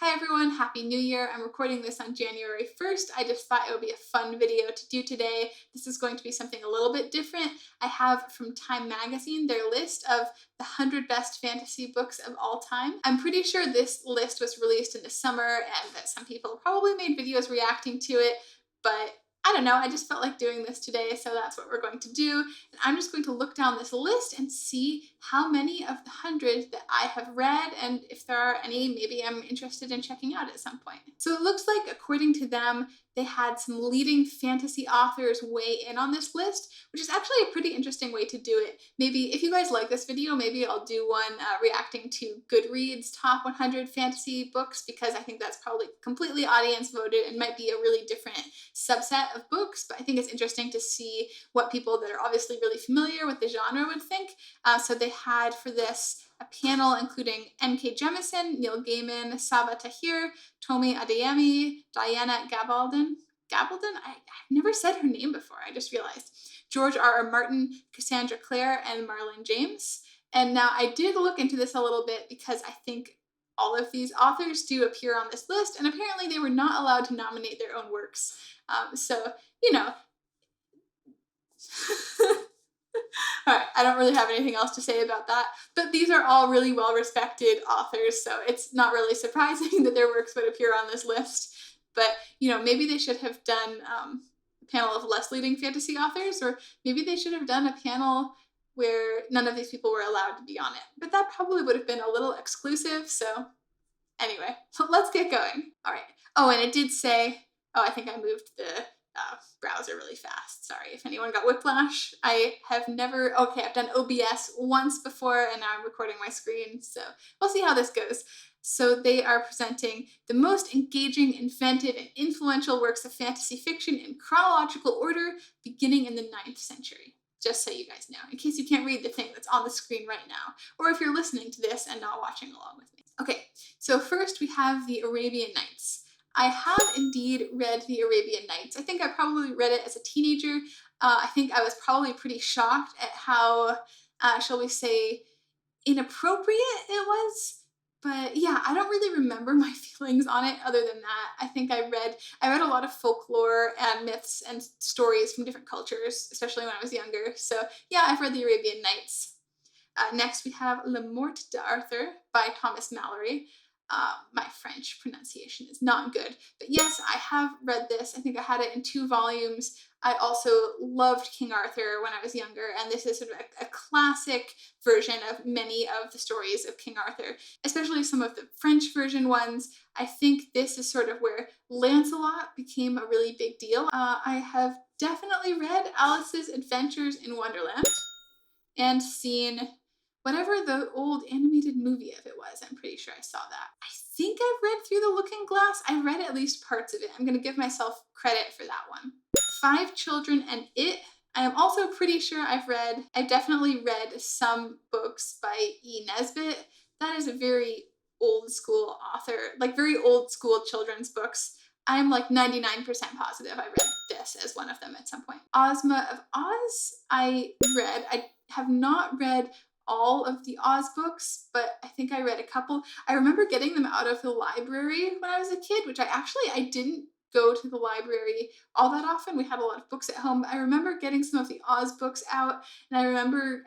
Hi everyone, Happy New Year. I'm recording this on January 1st. I just thought it would be a fun video to do today. This is going to be something a little bit different. I have from Time Magazine their list of the 100 best fantasy books of all time. I'm pretty sure this list was released in the summer and that some people probably made videos reacting to it, but I don't know, I just felt like doing this today, so that's what we're going to do. And I'm just going to look down this list and see how many of the 100 that I have read, and if there are any, maybe I'm interested in checking out at some point. So it looks like, according to them, they had some leading fantasy authors weigh in on this list, which is actually a pretty interesting way to do it. Maybe, if you guys like this video, maybe I'll do one reacting to Goodreads top 100 fantasy books, because I think that's probably completely audience voted and might be a really different subset of books, but I think it's interesting to see what people that are obviously really familiar with the genre would think. So they had for this a panel including Nk Jemisin, Neil Gaiman, Saba Tahir, Tomi Adeyemi, Diana Gabaldon. I've never said her name before, I just realized. George R.R. Martin, Cassandra Clare, and Marlon James. And now I did look into this a little bit because I think all of these authors do appear on this list, and apparently they were not allowed to nominate their own works. So, you know. Alright, I don't really have anything else to say about that, but these are all really well-respected authors, so it's not really surprising that their works would appear on this list. But, you know, maybe they should have done a panel of less leading fantasy authors, or maybe they should have done a panel where none of these people were allowed to be on it. But that probably would have been a little exclusive, so anyway, let's get going. Alright, oh, and it did say, oh, I think I moved the browser really fast. Sorry if anyone got whiplash. I have never, okay, I've done OBS once before and now I'm recording my screen, so we'll see how this goes. So they are presenting the most engaging, inventive, and influential works of fantasy fiction in chronological order beginning in the 9th century. Just so you guys know, in case you can't read the thing that's on the screen right now, or if you're listening to this and not watching along with me. Okay, so first we have the Arabian Nights. I have indeed read the Arabian Nights. I think I probably read it as a teenager. I think I was probably pretty shocked at how, shall we say, inappropriate it was. But yeah, I don't really remember my feelings on it other than that. I think I read a lot of folklore and myths and stories from different cultures, especially when I was younger. So yeah, I've read the Arabian Nights. Next we have Le Morte d'Arthur by Thomas Mallory. My French pronunciation is not good, but yes, I have read this. I think I had it in 2 volumes. I also loved King Arthur when I was younger, and this is sort of a classic version of many of the stories of King Arthur, especially some of the French version ones. I think this is sort of where Lancelot became a really big deal. I have definitely read Alice's Adventures in Wonderland and seen whatever the old animated movie of it was. I'm pretty sure I saw that. I think I've read Through the Looking Glass. I've read at least parts of it. I'm going to give myself credit for that one. 5 Children and It. I am also pretty sure I've definitely read some books by E. Nesbit. That is a very old school author, like very old school children's books. I'm like 99% positive I read this as one of them at some point. Osma of Oz, I have not read all of the Oz books, but I think I read a couple. I remember getting them out of the library when I was a kid, which I didn't go to the library all that often. We had a lot of books at home. I remember getting some of the Oz books out, and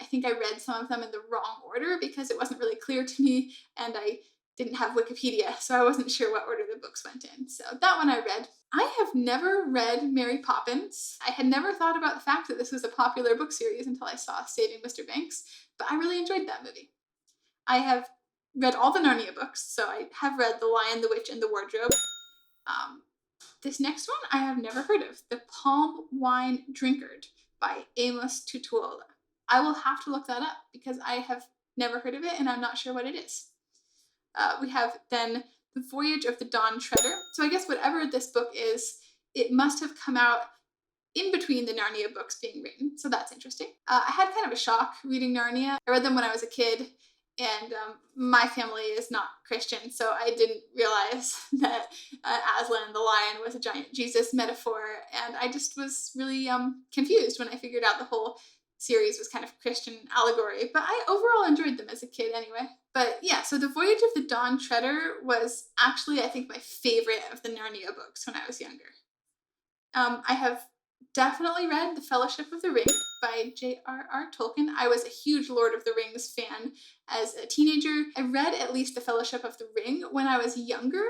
I think I read some of them in the wrong order because it wasn't really clear to me, and I didn't have Wikipedia, so I wasn't sure what order the books went in. So that one I read. I have never read Mary Poppins. I had never thought about the fact that this was a popular book series until I saw Saving Mr. Banks, but I really enjoyed that movie. I have read all the Narnia books, so I have read The Lion, the Witch, and the Wardrobe. This next one I have never heard of, The Palm Wine Drinkard by Amos Tutuola. I will have to look that up because I have never heard of it and I'm not sure what it is. We have then The Voyage of the Dawn Treader. So I guess whatever this book is, it must have come out in between the Narnia books being written, so that's interesting. I had kind of a shock reading Narnia. I read them when I was a kid, and my family is not Christian, so I didn't realize that Aslan the lion was a giant Jesus metaphor, and I just was really confused when I figured out the whole series was kind of Christian allegory, but I overall enjoyed them as a kid anyway. But yeah, so The Voyage of the Dawn Treader was actually, I think, my favorite of the Narnia books when I was younger. I have definitely read The Fellowship of the Ring by J.R.R. Tolkien. I was a huge Lord of the Rings fan as a teenager. I read at least The Fellowship of the Ring when I was younger,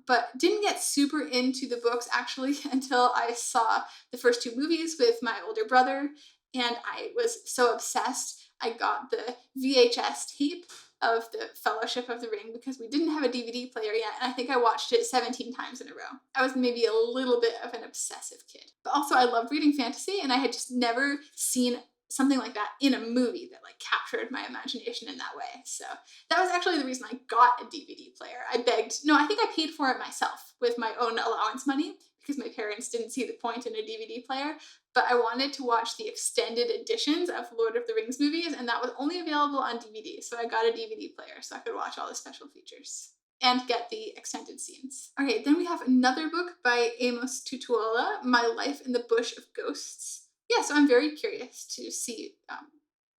but didn't get super into the books actually until I saw the first two movies with my older brother, and I was so obsessed. I got the VHS tape of The Fellowship of the Ring because we didn't have a DVD player yet, and I think I watched it 17 times in a row. I was maybe a little bit of an obsessive kid. But also I loved reading fantasy, and I had just never seen something like that in a movie that like captured my imagination in that way. So that was actually the reason I got a DVD player. I think I paid for it myself with my own allowance money because my parents didn't see the point in a DVD player, but I wanted to watch the extended editions of Lord of the Rings movies, and that was only available on DVD, so I got a DVD player so I could watch all the special features and get the extended scenes. Okay, then we have another book by Amos Tutuola, My Life in the Bush of Ghosts. Yeah, so I'm very curious to see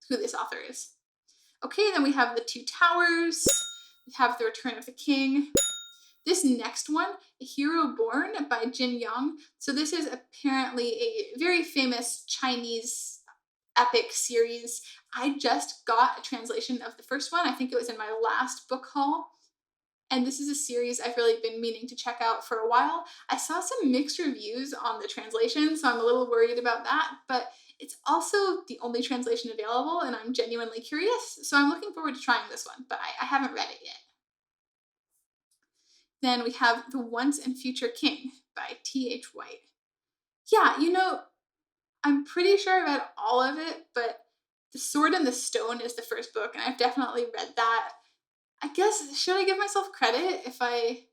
who this author is. Okay, then we have The Two Towers, we have The Return of the King. This next one, A Hero Born by Jin Yong. So this is apparently a very famous Chinese epic series. I just got a translation of the first one. I think it was in my last book haul. And this is a series I've really been meaning to check out for a while. I saw some mixed reviews on the translation, so I'm a little worried about that, but it's also the only translation available, and I'm genuinely curious, so I'm looking forward to trying this one, but I haven't read it yet. Then we have The Once and Future King by T.H. White. Yeah, I'm pretty sure I read all of it, but The Sword and the Stone is the first book, and I've definitely read that. I guess, should I give myself credit if I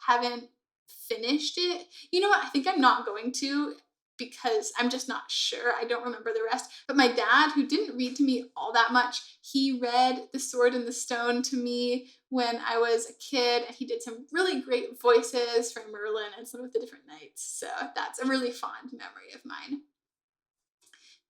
haven't finished it? You know what, I think I'm not going to because I'm just not sure. I don't remember the rest. But my dad, who didn't read to me all that much, he read The Sword and the Stone to me when I was a kid, and he did some really great voices for Merlin and some of the different knights. So that's a really fond memory of mine.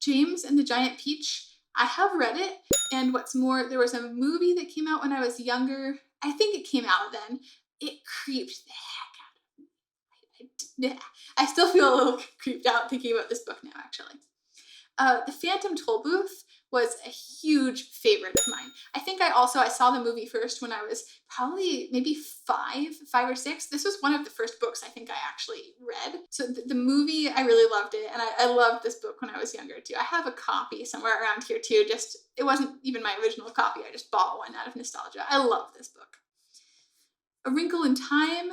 James and the Giant Peach. I have read it, and what's more, there was a movie that came out when I was younger. I think it came out then. It creeped the heck out of me. I still feel a little creeped out thinking about this book now, actually. The Phantom Tollbooth was a huge favorite of mine. I think I saw the movie first when I was probably maybe five or six. This was one of the first books I think I actually read. So the movie, I really loved it, and I loved this book when I was younger too. I have a copy somewhere around here too, it wasn't even my original copy, I just bought one out of nostalgia. I love this book. A Wrinkle in Time.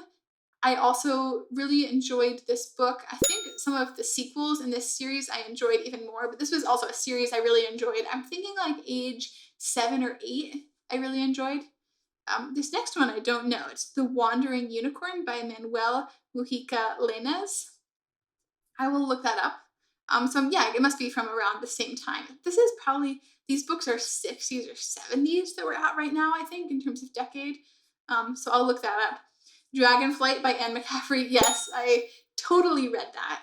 I also really enjoyed this book. I think some of the sequels in this series I enjoyed even more, but this was also a series I really enjoyed. I'm thinking like age 7 or 8 I really enjoyed. This next one I don't know. It's The Wandering Unicorn by Manuel Mujica Lainez. I will look that up. So yeah, it must be from around the same time. These books are 60s or 70s that we're at right now, I think, in terms of decade. So I'll look that up. Dragonflight by Mccaffrey. Yes, I totally read that.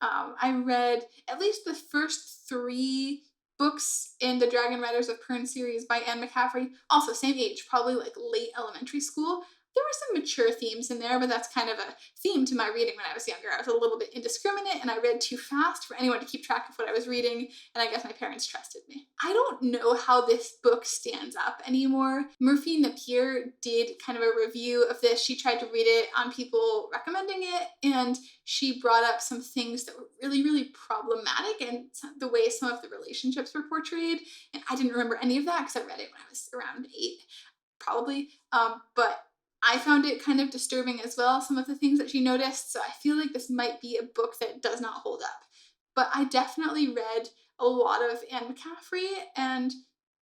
I read at least the first 3 books in the Dragon Riders of Pern series by Mccaffrey. Also, same age, probably like late elementary school. There were some mature themes in there, but that's kind of a theme to my reading when I was younger. I was a little bit indiscriminate, and I read too fast for anyone to keep track of what I was reading, and I guess my parents trusted me. I don't know how this book stands up anymore. Murphy Napier did kind of a review of this. She tried to read it on people recommending it, and she brought up some things that were really, really problematic and the way some of the relationships were portrayed, and I didn't remember any of that because I read it when I was around 8, probably, but I found it kind of disturbing as well, some of the things that she noticed, so I feel like this might be a book that does not hold up. But I definitely read a lot of Anne McCaffrey and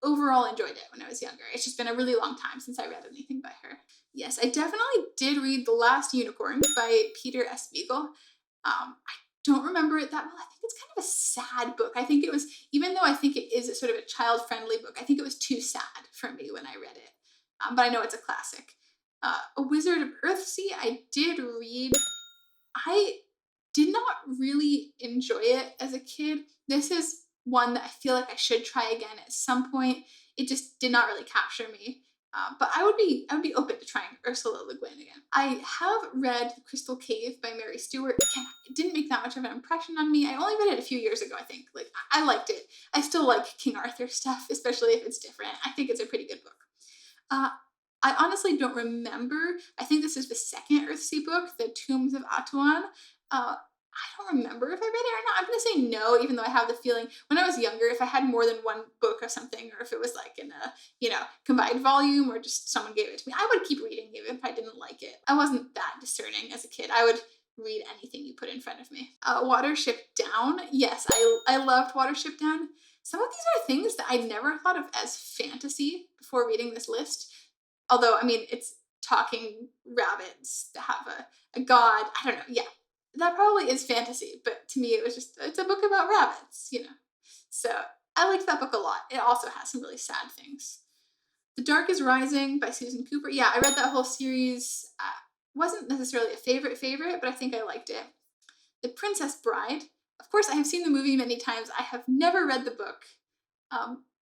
overall enjoyed it when I was younger. It's just been a really long time since I read anything by her. Yes, I definitely did read The Last Unicorn by Peter S. Beagle. I don't remember it that well. I think it's kind of a sad book. I think it was, even though I think it is sort of a child-friendly book, I think it was too sad for me when I read it. But I know it's a classic. A Wizard of Earthsea, I did read. I did not really enjoy it as a kid. This is one that I feel like I should try again at some point. It just did not really capture me. But I would be open to trying Ursula Le Guin again. I have read The Crystal Cave by Mary Stewart. Again, it didn't make that much of an impression on me. I only read it a few years ago, I think. Like, I liked it. I still like King Arthur stuff, especially if it's different. I think it's a pretty good book. I honestly don't remember. I think this is the second Earthsea book, The Tombs of Atuan. I don't remember if I read it or not. I'm going to say no, even though I have the feeling when I was younger, if I had more than one book of something, or if it was like in a, combined volume, or just someone gave it to me, I would keep reading even if I didn't like it. I wasn't that discerning as a kid. I would read anything you put in front of me. Watership Down. Yes, I loved Watership Down. Some of these are things that I never thought of as fantasy before reading this list. Although, I mean, it's talking rabbits that have a god. I don't know. Yeah. That probably is fantasy, but to me it's a book about rabbits, So I liked that book a lot. It also has some really sad things. The Dark is Rising by Susan Cooper. Yeah, I read that whole series. Wasn't necessarily a favorite, but I think I liked it. The Princess Bride. Of course, I have seen the movie many times. I have never read the book.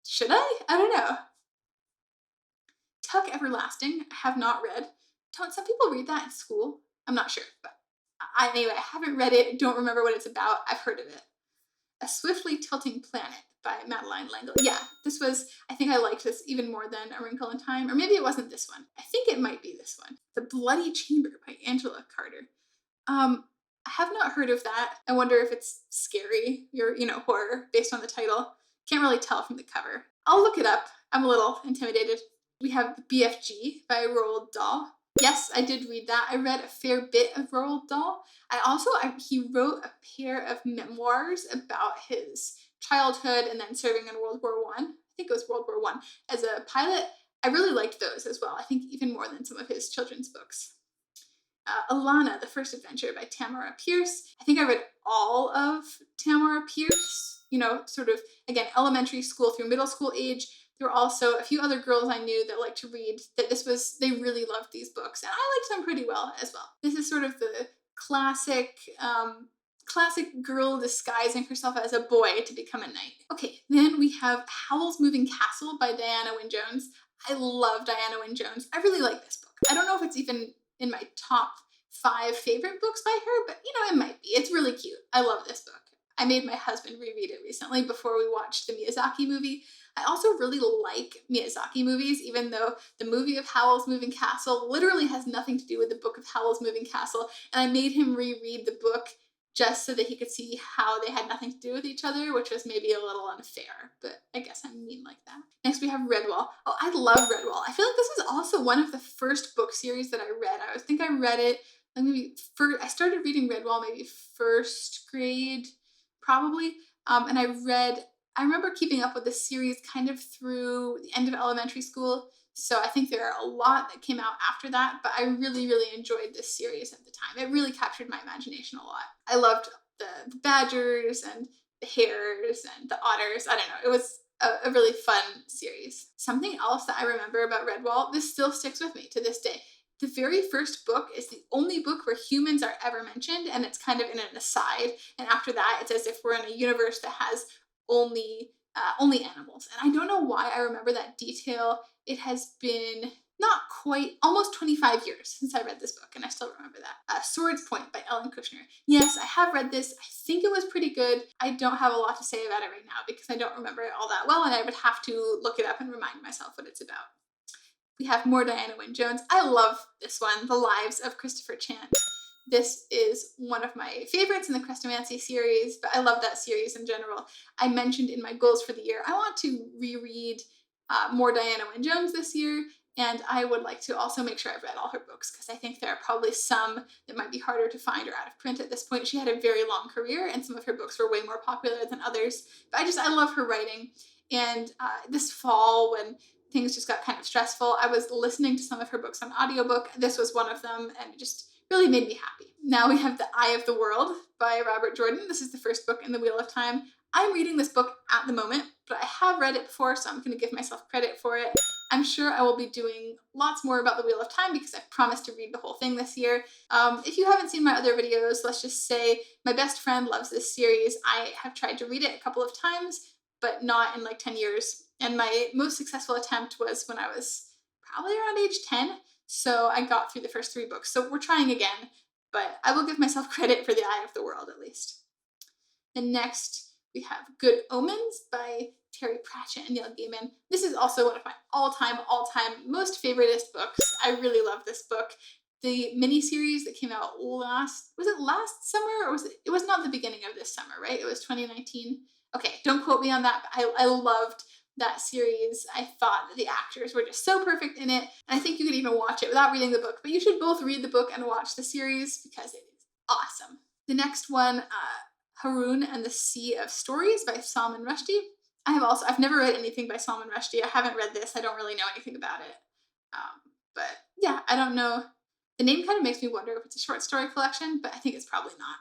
Should I? I don't know. Tuck Everlasting. I have not read. Don't some people read that in school? I'm not sure, but anyway, I haven't read it, don't remember what it's about, I've heard of it. A Swiftly Tilting Planet by Madeline Langley. Yeah, I think I liked this even more than A Wrinkle in Time, or maybe it wasn't this one. I think it might be this one. The Bloody Chamber by Angela Carter. I have not heard of that. I wonder if it's scary, or, horror, based on the title. Can't really tell from the cover. I'll look it up. I'm a little intimidated. We have BFG by Roald Dahl. Yes, I did read that. I read a fair bit of Roald Dahl. He wrote a pair of memoirs about his childhood and then serving in World War I. I think it was World War I as a pilot. I really liked those as well. I think even more than some of his children's books. Alana, The First Adventure by Tamara Pierce. I think I read all of Tamara Pierce, sort of, again, elementary school through middle school age. There were also a few other girls I knew that liked to read, they really loved these books, and I liked them pretty well as well. This is sort of the classic girl disguising herself as a boy to become a knight. Okay, then we have Howl's Moving Castle by Diana Wynne Jones. I love Diana Wynne Jones. I really like this book. I don't know if it's even in my top 5 favorite books by her, but it might be. It's really cute. I love this book. I made my husband reread it recently before we watched the Miyazaki movie. I also really like Miyazaki movies, even though the movie of Howl's Moving Castle literally has nothing to do with the book of Howl's Moving Castle, and I made him reread the book just so that he could see how they had nothing to do with each other, which was maybe a little unfair, but I guess I'm mean like that. Next we have Redwall. Oh, I love Redwall. I feel like this is also one of the first book series that I read. I think I read it, I started reading Redwall maybe first grade, probably, and I remember keeping up with this series kind of through the end of elementary school, so I think there are a lot that came out after that, but I really, really enjoyed this series at the time. It really captured my imagination a lot. I loved the badgers and the hares and the otters. I don't know, it was a really fun series. Something else that I remember about Redwall, this still sticks with me to this day. The very first book is the only book where humans are ever mentioned, and it's kind of in an aside, and after that it's as if we're in a universe that has only animals. And I don't know why I remember that detail. It has been not quite, almost 25 years since I read this book, and I still remember that. Swords Point by Ellen Kushner. Yes, I have read this. I think it was pretty good. I don't have a lot to say about it right now because I don't remember it all that well, and I would have to look it up and remind myself what it's about. We have more Diana Wynne Jones. I love this one, The Lives of Christopher Chant. This is one of my favorites in the Crestomancy series, but I love that series in general. I mentioned in my goals for the year, I want to reread more Diana Wynne Jones this year, and I would like to also make sure I've read all her books, because I think there are probably some that might be harder to find or out of print at this point. She had a very long career, and some of her books were way more popular than others, but I love her writing. And this fall, when things just got kind of stressful, I was listening to some of her books on audiobook. This was one of them, and it just really made me happy. Now we have The Eye of the World by Robert Jordan. This is the first book in the Wheel of Time. I'm reading this book at the moment, but I have read it before, so I'm going to give myself credit for it. I'm sure I will be doing lots more about the Wheel of Time because I promised to read the whole thing this year. If you haven't seen my other videos, let's just say my best friend loves this series. I have tried to read it a couple of times, but not in like 10 years. And my most successful attempt was when I was probably around age 10. So I got through the first 3 books. So we're trying again, but I will give myself credit for The Eye of the World at least. And next we have Good Omens by Terry Pratchett and Neil Gaiman. This is also one of my all-time most favoriteest books. I really love this book. The miniseries that came out last summer, or it was not the beginning of this summer, right? It was 2019. Okay, don't quote me on that, but I loved that series. I thought that the actors were just so perfect in it, and I think you could even watch it without reading the book, but you should both read the book and watch the series because it is awesome. The next one, Haroon and the Sea of Stories by Salman Rushdie. I've never read anything by Salman Rushdie. I haven't read this. I don't really know anything about it. But yeah, I don't know. The name kind of makes me wonder if it's a short story collection, but I think it's probably not.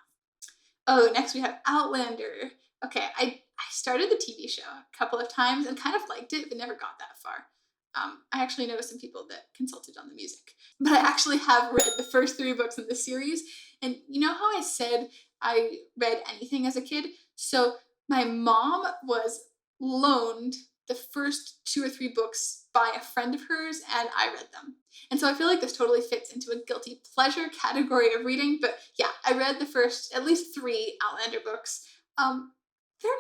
Oh, next we have Outlander. Okay, I started the TV show a couple of times and kind of liked it, but never got that far. I actually know some people that consulted on the music. But I actually have read the first 3 books in the series. And you know how I said I read anything as a kid? So my mom was loaned the first 2 or 3 books by a friend of hers, and I read them. And so I feel like this totally fits into a guilty pleasure category of reading. But yeah, I read the first at least 3 Outlander books. They're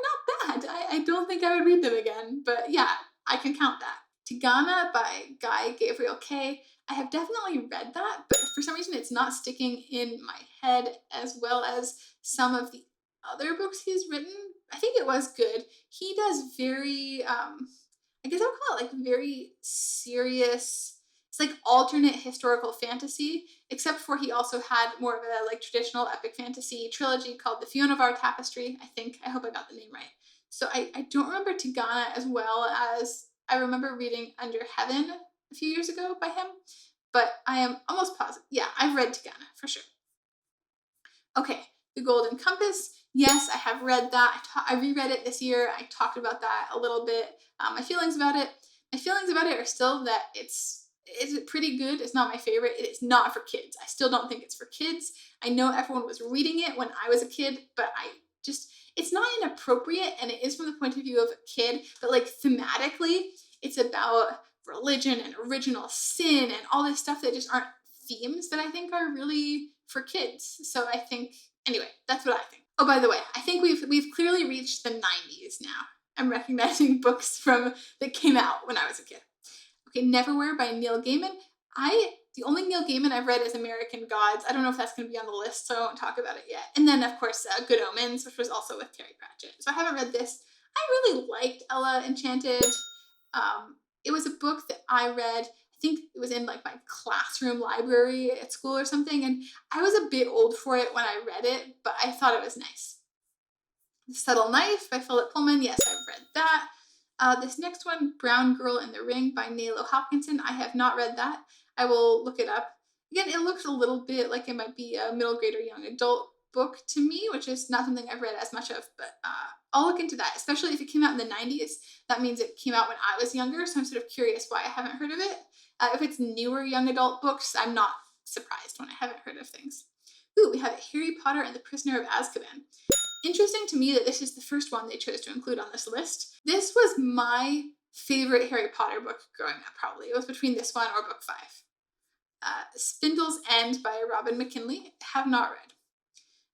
not bad. I don't think I would read them again. But yeah, I can count that. Tigana by Guy Gabriel Kay. I have definitely read that, but for some reason it's not sticking in my head as well as some of the other books he's written. I think it was good. He does very, I guess I would call it like very serious, it's like alternate historical fantasy, except for he also had more of a like traditional epic fantasy trilogy called the Fionnevar Tapestry, I think. I hope I got the name right. So I don't remember Tigana as well as I remember reading Under Heaven a few years ago by him, but I am almost positive. Yeah, I've read Tigana for sure. Okay, The Golden Compass. Yes, I have read that. I reread it this year. I talked about that a little bit. My feelings about it. My feelings about it are still that it's pretty good. It's not my favorite. It is not for kids. I still don't think it's for kids. I know everyone was reading it when I was a kid, but it's not inappropriate, and it is from the point of view of a kid, but like thematically, it's about religion and original sin and all this stuff that just aren't themes that I think are really for kids. So I think, anyway, that's what I think. Oh, by the way, I think we've clearly reached the 90s now. I'm recognizing books that came out when I was a kid. Okay, Neverwhere by Neil Gaiman. The only Neil Gaiman I've read is American Gods. I don't know if that's going to be on the list, so I won't talk about it yet. And then, of course, Good Omens, which was also with Terry Pratchett. So I haven't read this. I really liked Ella Enchanted. It was a book that I read, I think it was in like my classroom library at school or something, and I was a bit old for it when I read it, but I thought it was nice. The Subtle Knife by Philip Pullman. Yes, I've read that. This next one, Brown Girl in the Ring by Nayla Hopkinson. I have not read that. I will look it up. Again, it looks a little bit like it might be a middle grade or young adult book to me, which is not something I've read as much of, but I'll look into that, especially if it came out in the 90s. That means it came out when I was younger, so I'm sort of curious why I haven't heard of it. If it's newer young adult books, I'm not surprised when I haven't heard of things. Ooh, we have Harry Potter and the Prisoner of Azkaban. Interesting to me that this is the first one they chose to include on this list. This was my favorite Harry Potter book growing up, probably. It was between this one or book 5. Spindle's End by Robin McKinley. Have not read.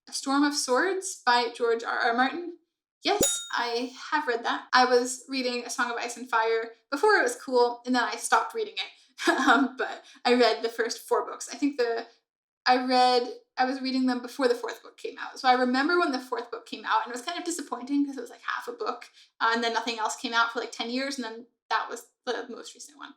A Storm of Swords by George R.R. Martin. Yes, I have read that. I was reading A Song of Ice and Fire before it was cool, and then I stopped reading it. But I read the first 4 books. I was reading them before the 4th book came out. So I remember when the 4th book came out, and it was kind of disappointing because it was like half a book, and then nothing else came out for like 10 years, and then that was the most recent one.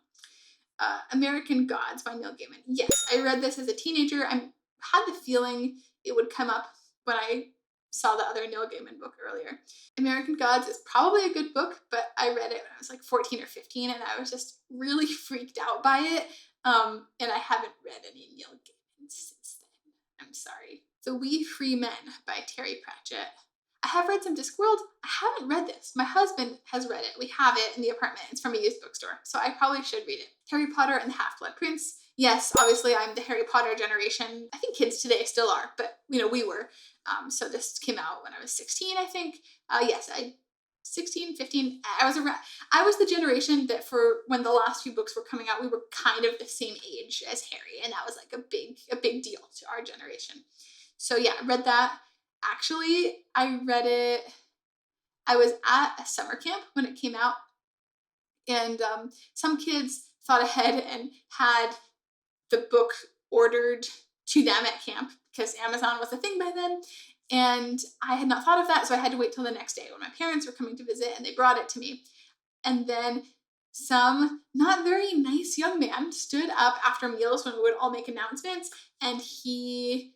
American Gods by Neil Gaiman. Yes, I read this as a teenager. I had the feeling it would come up when I saw the other Neil Gaiman book earlier. American Gods is probably a good book, but I read it when I was like 14 or 15, and I was just really freaked out by it, and I haven't read any Neil Gaiman since then. I'm sorry. The We Free Men by Terry Pratchett. I have read some Discworld. I haven't read this. My husband has read it. We have it in the apartment. It's from a used bookstore, so I probably should read it. Harry Potter and the Half-Blood Prince. Yes, obviously I'm the Harry Potter generation. I think kids today still are, but we were. So this came out when I was 16, I think. 16, 15. I was the generation that for when the last few books were coming out, we were kind of the same age as Harry, and that was like a big deal to our generation. So yeah, I read that. Actually, I read it. I was at a summer camp when it came out, and some kids thought ahead and had the book ordered to them at camp because Amazon was a thing by then. And I had not thought of that, so I had to wait till the next day when my parents were coming to visit, and they brought it to me. And then some not very nice young man stood up after meals when we would all make announcements, and he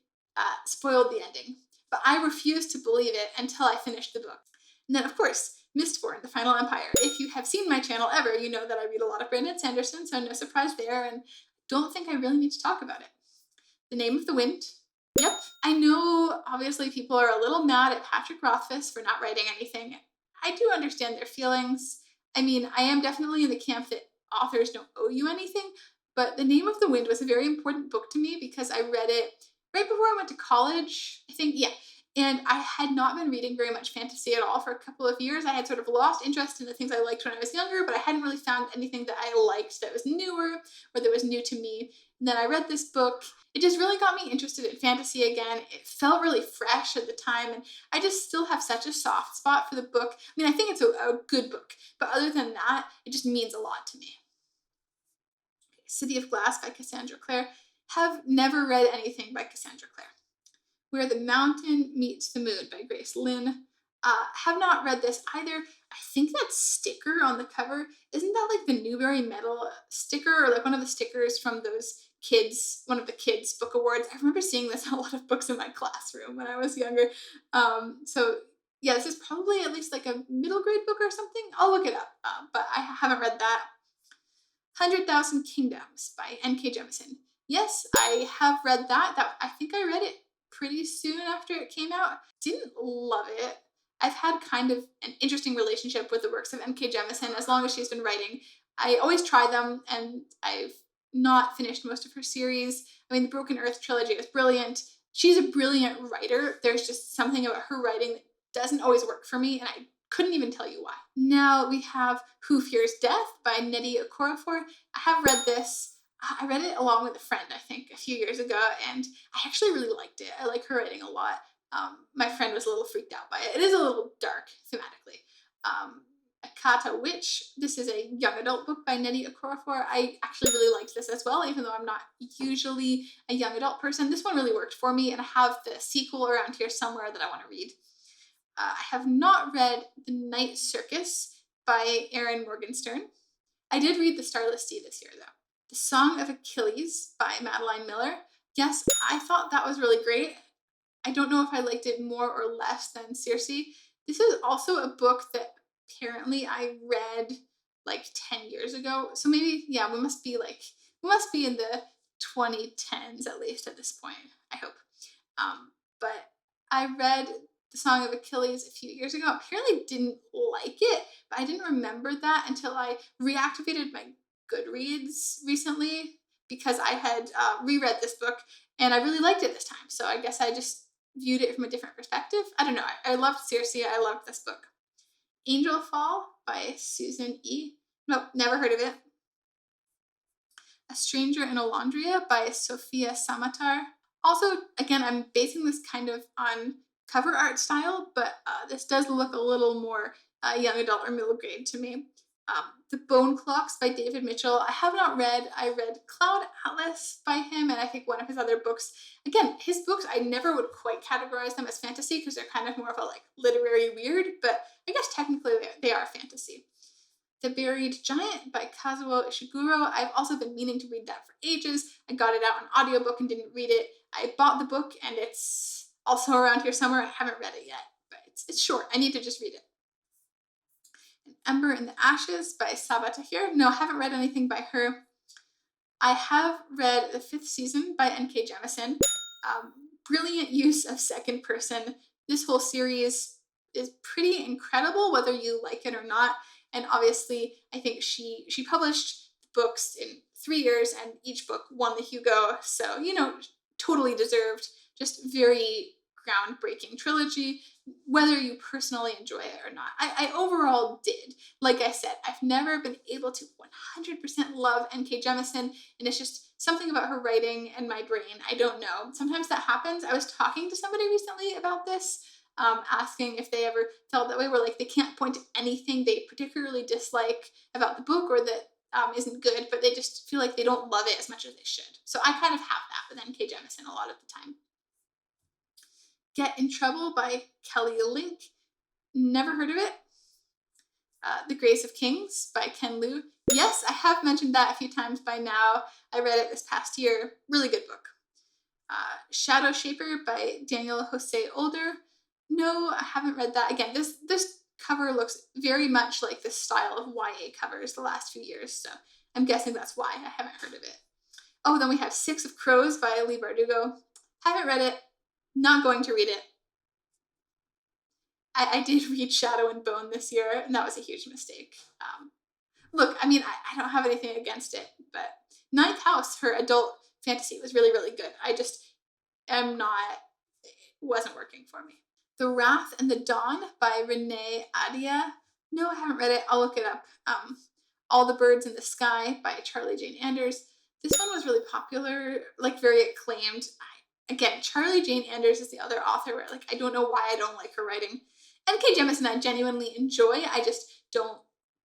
spoiled the ending. But I refused to believe it until I finished the book. And then, of course, Mistborn, The Final Empire. If you have seen my channel ever, you know that I read a lot of Brandon Sanderson, so no surprise there, and don't think I really need to talk about it. The Name of the Wind. Yep. I know, obviously, people are a little mad at Patrick Rothfuss for not writing anything. I do understand their feelings. I mean, I am definitely in the camp that authors don't owe you anything, but The Name of the Wind was a very important book to me because I read it right before I went to college, I think, yeah. And I had not been reading very much fantasy at all for a couple of years. I had sort of lost interest in the things I liked when I was younger, but I hadn't really found anything that I liked that was newer or that was new to me. And then I read this book. It just really got me interested in fantasy again. It felt really fresh at the time, and I just still have such a soft spot for the book. I mean, I think it's a good book, but other than that, it just means a lot to me. Okay, City of Glass by Cassandra Clare. Have never read anything by Cassandra Clare. Where the Mountain Meets the Moon by Grace Lynn. Have not read this either. I think that sticker on the cover, isn't that like the Newbery Medal sticker or like one of the stickers from those kids, one of the kids book awards? I remember seeing this in a lot of books in my classroom when I was younger. So yeah, this is probably at least like a middle grade book or something. I'll look it up, but I haven't read that. 100,000 Kingdoms by Nk Jemisin. Yes, I have read that. I think I read it pretty soon after it came out. Didn't love it. I've had kind of an interesting relationship with the works of Nk Jemisin as long as she's been writing. I always try them, and I've not finished most of her series. I mean, the Broken Earth trilogy is brilliant. She's a brilliant writer. There's just something about her writing that doesn't always work for me, and I couldn't even tell you why. Now we have Who Fears Death by Nnedi Okorafor. I have read this. I read it along with a friend, I think, a few years ago, and I actually really liked it. I like her writing a lot. My friend was a little freaked out by it. It is a little dark thematically. Akata Witch. This is a young adult book by Nnedi Okorafor. I actually really liked this as well, even though I'm not usually a young adult person. This one really worked for me, and I have the sequel around here somewhere that I want to read. I have not read The Night Circus by Erin Morgenstern. I did read The Starless Sea this year, though. The Song of Achilles by Madeline Miller. Yes, I thought that was really great. I don't know if I liked it more or less than Circe. This is also a book that apparently I read like 10 years ago. So maybe, yeah, we must be in the 2010s at least at this point, I hope. But I read The Song of Achilles a few years ago. Apparently didn't like it, but I didn't remember that until I reactivated my Goodreads recently because I had reread this book and I really liked it this time. So I guess I just viewed it from a different perspective. I don't know. I loved Circe. I loved this book. Angel Fall by Susan E. Nope, never heard of it. A Stranger in Alondria by Sophia Samatar. Also, again, I'm basing this kind of on cover art style, but this does look a little more young adult or middle grade to me. The Bone Clocks by David Mitchell. I have not read. I read Cloud Atlas by him, and I think one of his other books. Again, his books, I never would quite categorize them as fantasy because they're kind of more of a like literary weird, but I guess technically they are fantasy. The Buried Giant by Kazuo Ishiguro. I've also been meaning to read that for ages. I got it out on audiobook and didn't read it. I bought the book, and it's also around here somewhere. I haven't read it yet, but it's short. I need to just read it. Ember in the Ashes by Sabaa Tahir. No, I haven't read anything by her. I have read The Fifth Season by Nk Jemisin. Brilliant use of second person. This whole series is pretty incredible, whether you like it or not. And obviously, I think she published books in 3 years, and each book won the Hugo. So, totally deserved. Just very groundbreaking trilogy, whether you personally enjoy it or not. I overall did. Like I said, I've never been able to 100% love Nk Jemisin, and it's just something about her writing and my brain. I don't know. Sometimes that happens. I was talking to somebody recently about this, asking if they ever felt that way, where like they can't point to anything they particularly dislike about the book or that isn't good, but they just feel like they don't love it as much as they should. So I kind of have that with Nk Jemisin a lot of the time. Get in Trouble by Kelly Link. Never heard of it. The Grace of Kings by Ken Liu. Yes, I have mentioned that a few times by now. I read it this past year. Really good book. Shadow Shaper by Daniel Jose Older. No, I haven't read that. Again, this cover looks very much like the style of YA covers the last few years, so I'm guessing that's why I haven't heard of it. Oh, then we have Six of Crows by Leigh Bardugo. Haven't read it. Not going to read it. I did read Shadow and Bone this year, and that was a huge mistake. Look, I mean, I don't have anything against it, but Ninth House, her adult fantasy, was really, really good. I just am not, it wasn't working for me. The Wrath and the Dawn by Renee Adia. No, I haven't read it. I'll look it up. All the Birds in the Sky by Charlie Jane Anders. This one was really popular, like very acclaimed. Again, Charlie Jane Anders is the other author where like I don't know why I don't like her writing. Nk Jemisin I genuinely enjoy. I just don't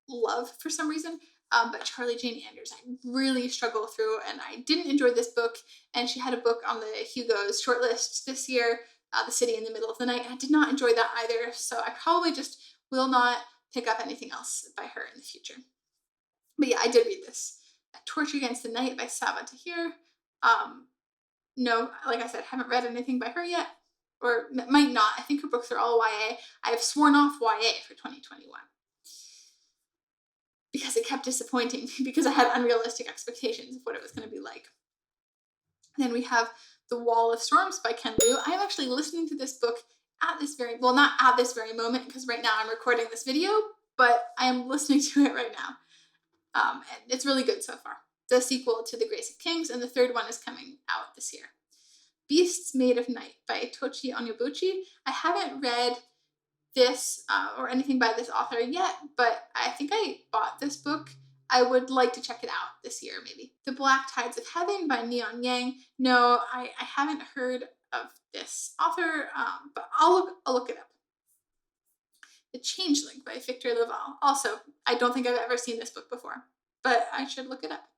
love for some reason. But Charlie Jane Anders I really struggle through, and I didn't enjoy this book. And she had a book on the Hugo's shortlist this year, The City in the Middle of the Night. And I did not enjoy that either. So I probably just will not pick up anything else by her in the future. But yeah, I did read this. Torch Against the Night by Saba Tahir. No, like I said, haven't read anything by her yet, or might not. I think her books are all YA. I have sworn off YA for 2021 because it kept disappointing me because I had unrealistic expectations of what it was going to be like. Then we have The Wall of Storms by Ken Liu. I am actually listening to this book at this very, well, not at this very moment because right now I'm recording this video, but I am listening to it right now. And it's really good so far. The sequel to The Grace of Kings, and the third one is coming out this year. Beasts Made of Night by Tochi Onyebuchi. I haven't read this or anything by this author yet, but I think I bought this book. I would like to check it out this year, maybe. The Black Tides of Heaven by Neon Yang. No, I haven't heard of this author, but I'll look it up. The Changeling by Victor Laval. Also, I don't think I've ever seen this book before, but I should look it up.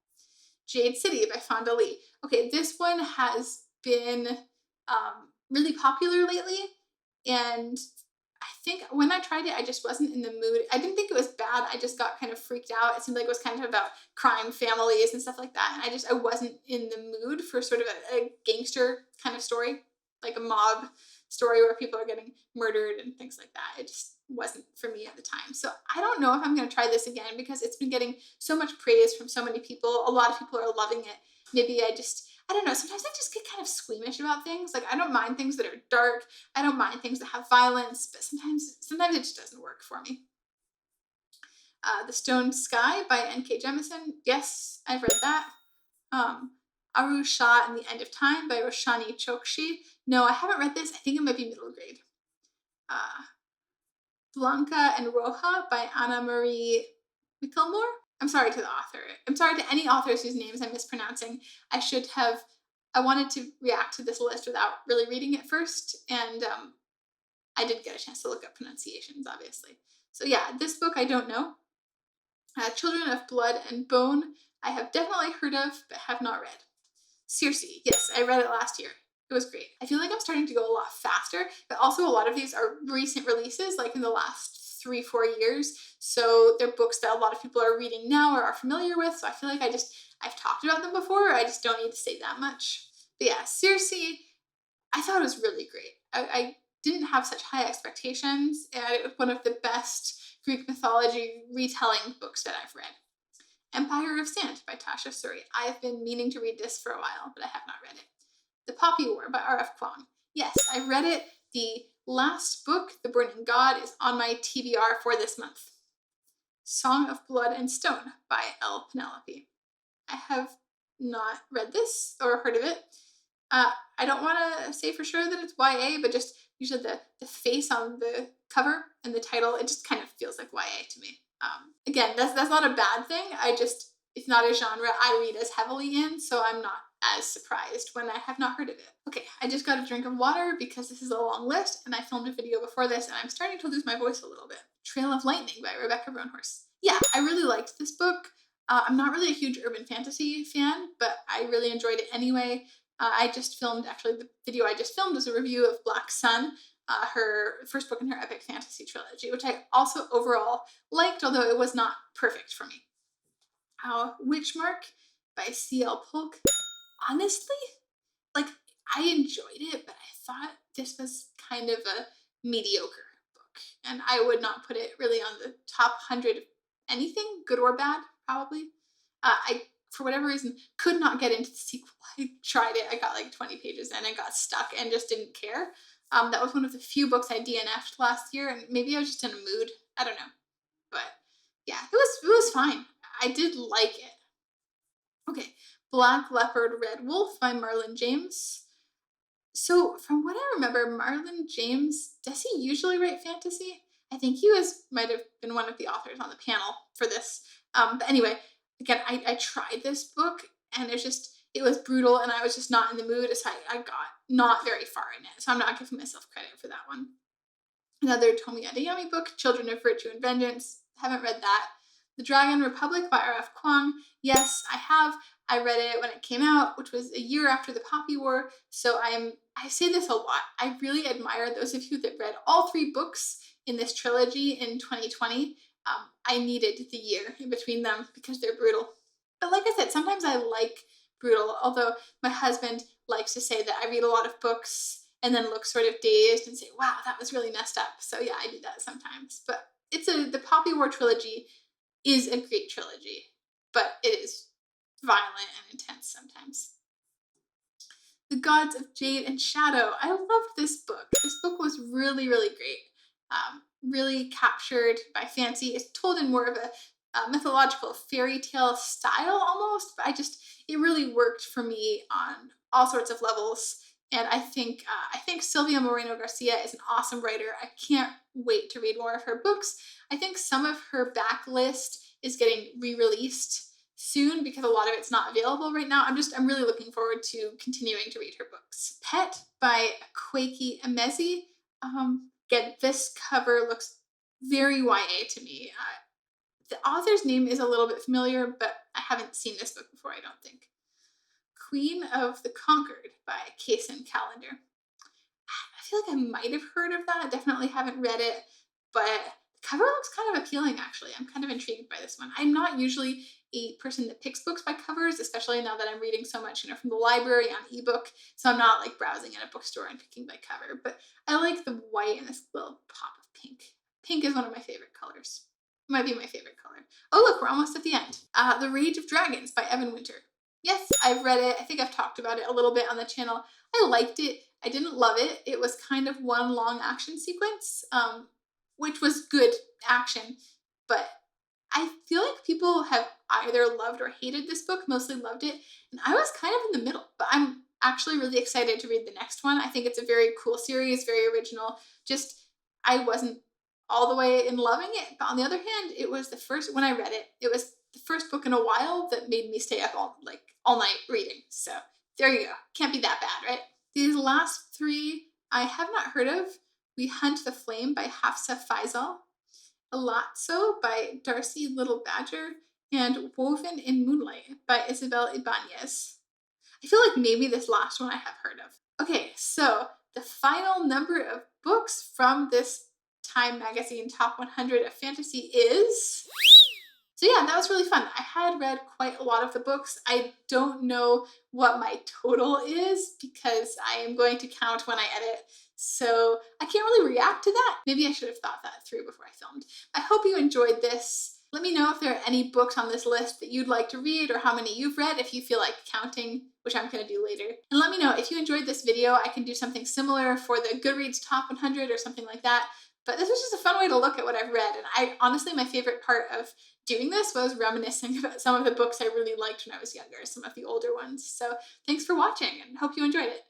Jade City by Fonda Lee. Okay, this one has been really popular lately, and I think when I tried it, I just wasn't in the mood. I didn't think it was bad. I just got kind of freaked out. It seemed like it was kind of about crime families and stuff like that, and I wasn't in the mood for sort of a gangster kind of story, like a mob story where people are getting murdered and things like that. It just wasn't for me at the time. So I don't know if I'm going to try this again because it's been getting so much praise from so many people. A lot of people are loving it. Maybe I don't know. Sometimes I just get kind of squeamish about things. Like I don't mind things that are dark. I don't mind things that have violence, but sometimes it just doesn't work for me. The Stone Sky by Nk Jemisin. Yes, I've read that. Aru Shah and the End of Time by Roshani Chokshi. No, I haven't read this. I think it might be middle grade. Blanca and Roja by Anna Marie Michelmore. I'm sorry to the author. I'm sorry to any authors whose names I'm mispronouncing. I wanted to react to this list without really reading it first, and I did get a chance to look up pronunciations, obviously. So yeah, this book I don't know. Children of Blood and Bone, I have definitely heard of, but have not read. Circe, yes, I read it last year. It was great. I feel like I'm starting to go a lot faster, but also a lot of these are recent releases, like in the last 3-4 years. So they're books that a lot of people are reading now or are familiar with. So I feel like I've talked about them before. I just don't need to say that much. But yeah, Circe, I thought it was really great. I didn't have such high expectations, and it was one of the best Greek mythology retelling books that I've read. Empire of Sand by Tasha Suri. I have been meaning to read this for a while, but I have not read it. The Poppy War by R.F. Kuang. Yes, I read it The last book, The Burning God, is on my TBR for this month. Song of Blood and Stone by L. Penelope. I have not read this or heard of it. I don't want to say for sure that it's YA, but just usually the face on the cover and the title, it just kind of feels like YA to me. Again, that's not a bad thing. It's not a genre I read as heavily in, so I'm not as surprised when I have not heard of it. Okay, I just got a drink of water because this is a long list, and I filmed a video before this, and I'm starting to lose my voice a little bit. Trail of Lightning by Rebecca Roanhorse. Yeah, I really liked this book. I'm not really a huge urban fantasy fan, but I really enjoyed it anyway. The video I just filmed was a review of Black Sun, her first book in her epic fantasy trilogy, which I also overall liked, although it was not perfect for me. Witchmark by C.L. Polk. Honestly, I enjoyed it, but I thought this was kind of a mediocre book, and I would not put it really on the top 100 of anything, good or bad, probably. I, for whatever reason, could not get into the sequel. I tried it, I got 20 pages in and got stuck and just didn't care. That was one of the few books I DNF'd last year, and maybe I was just in a mood. I don't know. But yeah, it was fine. I did like it. Okay, Black Leopard Red Wolf by Marlon James. So from what I remember, Marlon James, does he usually write fantasy? I think he might have been one of the authors on the panel for this. But anyway, again, I tried this book and it was brutal and I was just not in the mood, so I got not very far in it. So I'm not giving myself credit for that one. Another Tomi Adeyemi book, Children of Virtue and Vengeance. Haven't read that. The Dragon Republic by R.F. Kuang. Yes, I have. I read it when it came out, which was a year after the Poppy War. So I say this a lot. I really admire those of you that read all 3 books in this trilogy in 2020. I needed the year in between them because they're brutal. But like I said, sometimes I like brutal, although my husband likes to say that I read a lot of books and then look sort of dazed and say, wow, that was really messed up. So yeah, I do that sometimes. But the Poppy War trilogy is a great trilogy, but it is violent and intense sometimes. The Gods of Jade and Shadow. I loved this book. This book was really, really great. Really captured my fancy. It's told in more of a mythological fairy tale style almost, but it really worked for me on all sorts of levels. And I think Silvia Moreno Garcia is an awesome writer. I can't wait to read more of her books. I think some of her backlist is getting re-released soon because a lot of it's not available right now. I'm really looking forward to continuing to read her books. Pet by Kweki Emezi. Again, this cover looks very YA to me. The author's name is a little bit familiar, but I haven't seen this book before, I don't think. Queen of the Conquered by Kaysen Callender. I feel like I might have heard of that. Definitely haven't read it, but the cover looks kind of appealing, actually. I'm kind of intrigued by this one. I'm not usually a person that picks books by covers, especially now that I'm reading so much, from the library on ebook. So I'm not browsing in a bookstore and picking by cover, but I like the white and this little pop of pink. Pink is one of my favorite colors. It might be my favorite color. Oh, look, we're almost at the end. The Rage of Dragons by Evan Winter. Yes, I've read it. I think I've talked about it a little bit on the channel. I liked it. I didn't love it. It was kind of one long action sequence, which was good action, but I feel like people have either loved or hated this book, mostly loved it, and I was kind of in the middle, but I'm actually really excited to read the next one. I think it's a very cool series, very original. I wasn't all the way in loving it, but on the other hand, it was when I read it, it was the first book in a while that made me stay up all night reading. So there you go. Can't be that bad, right? These last 3 I have not heard of. We Hunt the Flame by Hafsa Faisal, Alazzo by Darcy Little Badger, and Woven in Moonlight by Isabel Ibanez. I feel like maybe this last one I have heard of. Okay, so the final number of books from this Time Magazine Top 100 of Fantasy is... So yeah, that was really fun. I had read quite a lot of the books. I don't know what my total is because I am going to count when I edit. So I can't really react to that. Maybe I should have thought that through before I filmed. I hope you enjoyed this Let me know if there are any books on this list that you'd like to read or how many you've read if you feel like counting, which I'm going to do later. And let me know if you enjoyed this video. I can do something similar for the Goodreads Top 100 or something like that. But this was just a fun way to look at what I've read. And I honestly, my favorite part of doing this was reminiscing about some of the books I really liked when I was younger, some of the older ones. So thanks for watching and hope you enjoyed it.